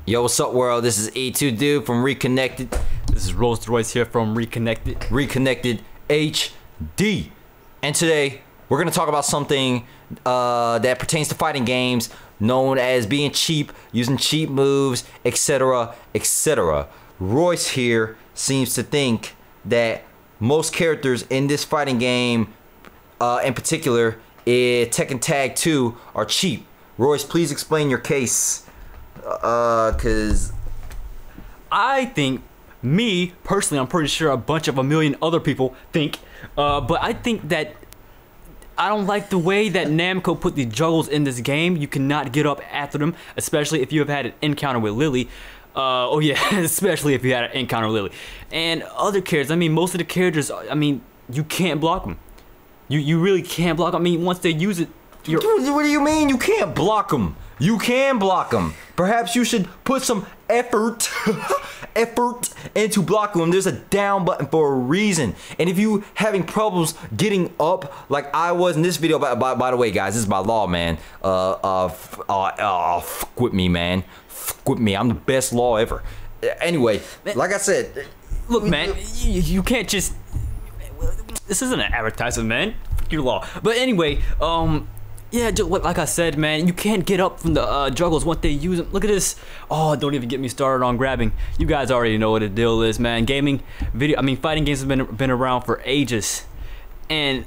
Yo, what's up, world? This is E2 Dude from Reconnected. This is Rolls Royce here from Reconnected. Reconnected HD. And today, we're going to talk about something that pertains to fighting games, known as being cheap, using cheap moves, etc., etc. Royce here seems to think that most characters in this fighting game, in particular, Tekken Tag 2, are cheap. Royce, please explain your case. Cause I think, me personally, I'm pretty sure a million other people think, but I think that I don't like the way that Namco put the juggles in this game. You cannot get up after them, especially if you have had an encounter with Lily. Oh yeah, especially if you had an encounter with Lily. And other characters, I mean, most of the characters, I mean, you can't block them. You really can't block them. I mean, once they use it, Dude, what do you mean you can't block them? You can block them. Perhaps you should put some effort into blocking them. There's a down button for a reason. And if you having problems getting up, like I was in this video, by the way, guys, this is by law, man. Fuck with me, man. Fuck with me. I'm the best law ever. Anyway, like I said, look, man, you can't just. This isn't an advertisement, man. Fuck your law. But anyway, yeah, just like I said, man, you can't get up from the juggles once they use them. Look at this. Oh, don't even get me started on grabbing. You guys already know what the deal is, man. Fighting games have been around for ages, and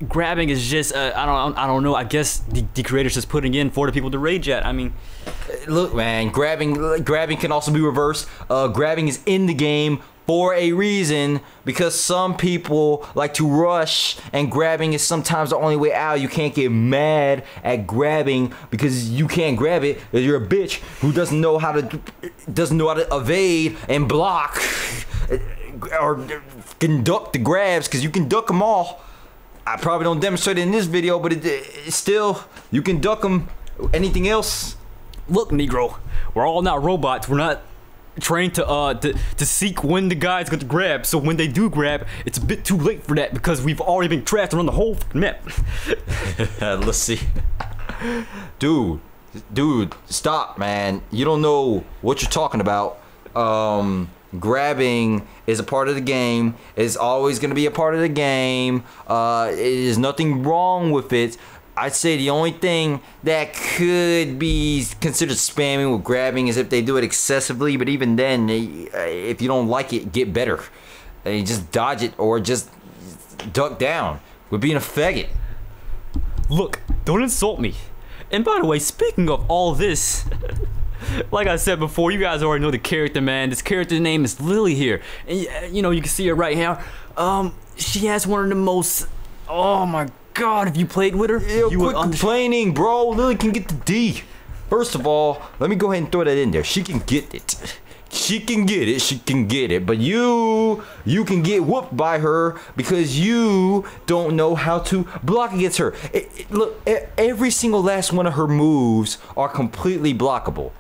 grabbing is just I don't know. I guess the creators just putting in for the people to rage at. I mean, look, man, grabbing can also be reversed. Grabbing is in the game for a reason, because some people like to rush, and grabbing is sometimes the only way out. You can't get mad at grabbing because you can't grab it because you're a bitch who doesn't know how to evade and block or conduct the grabs, because you can duck them all. I probably don't demonstrate it in this video, but it's still, you can duck them. Anything else? Look, Negro, we're all not robots. We're not trained to seek when the guy's going to grab, so when they do grab, it's a bit too late for that because we've already been trashed around the whole map. Let's see. Dude, stop, man. You don't know what you're talking about. Grabbing is a part of the game. It's always going to be a part of the game. There's nothing wrong with it. I'd say the only thing that could be considered spamming with grabbing is if they do it excessively, but even then, if you don't like it, get better. And just dodge it or just duck down. We're being a faggot. Look, don't insult me. And by the way, speaking of all this, like I said before, you guys already know the character, man. This character's name is Lily here. And you know, you can see her right here. She has one of the most, oh my God, if you played with her, you quit complaining, bro. Lily can get the D. First of all, let me go ahead and throw that in there. She can get it. She can get it. She can get it. But you can get whooped by her because you don't know how to block against her. Look, every single last one of her moves are completely blockable.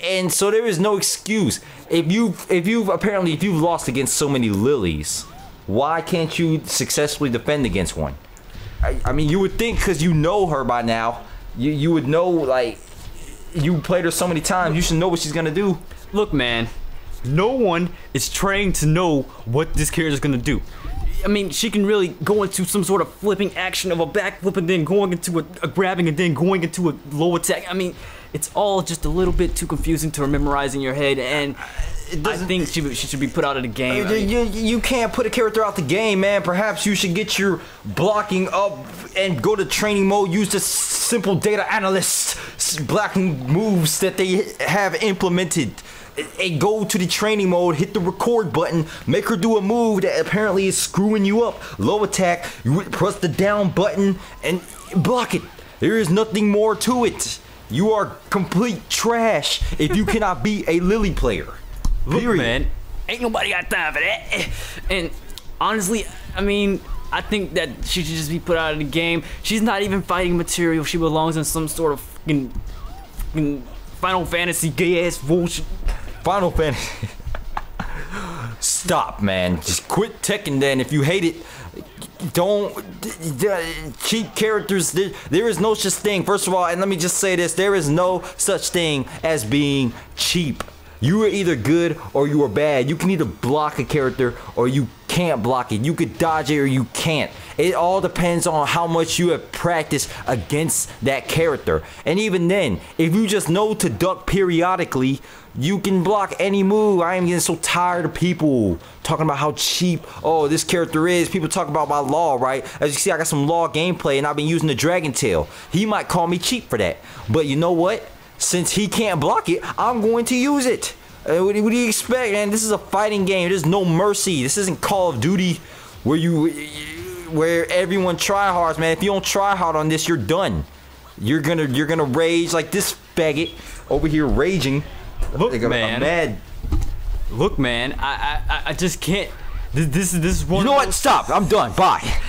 And so there is no excuse. If you've lost against so many Lilies, why can't you successfully defend against one? I mean, you would think because you know her by now, you would know, like, you played her so many times, you should know what she's gonna do. Look, man, no one is trained to know what this character is gonna do. I mean, she can really go into some sort of flipping action of a backflip and then going into a grabbing and then going into a low attack. I mean, it's all just a little bit too confusing to memorize in your head, and I think she should be put out of the game. You can't put a character out the game, man. Perhaps you should get your blocking up and go to training mode. Use the simple data analyst blocking moves that they have implemented. And go to the training mode, hit the record button, make her do a move that apparently is screwing you up. Low attack, you press the down button and block it. There is nothing more to it. You are complete trash if you cannot be a Lily player. Look, man, ain't nobody got time for that. And honestly, I mean, I think that she should just be put out of the game. She's not even fighting material. She belongs in some sort of fucking Final Fantasy gay ass bullshit. Final Fantasy. Stop, man. Just quit Tekken then. If you hate it, don't cheap characters. There is no such thing. First of all, and let me just say this: there is no such thing as being cheap. You are either good or you are bad. You can either block a character or you can't block it. You could dodge it or you can't. It all depends on how much you have practiced against that character. And even then, if you just know to duck periodically, you can block any move. I am getting so tired of people talking about how cheap, oh, this character is. People talk about my law, right? As you see, I got some law gameplay and I've been using the Dragon Tail. He might call me cheap for that. But you know what? Since he can't block it, I'm going to use it. What do you expect, man? This is a fighting game. There's no mercy. This isn't Call of Duty where everyone try hard, man. If you don't try hard on this, you're done. You're gonna rage like this faggot over here raging. Look, like man. I'm mad. Look, man. I just can't. This is one. You know what? Stop. I'm done. Bye.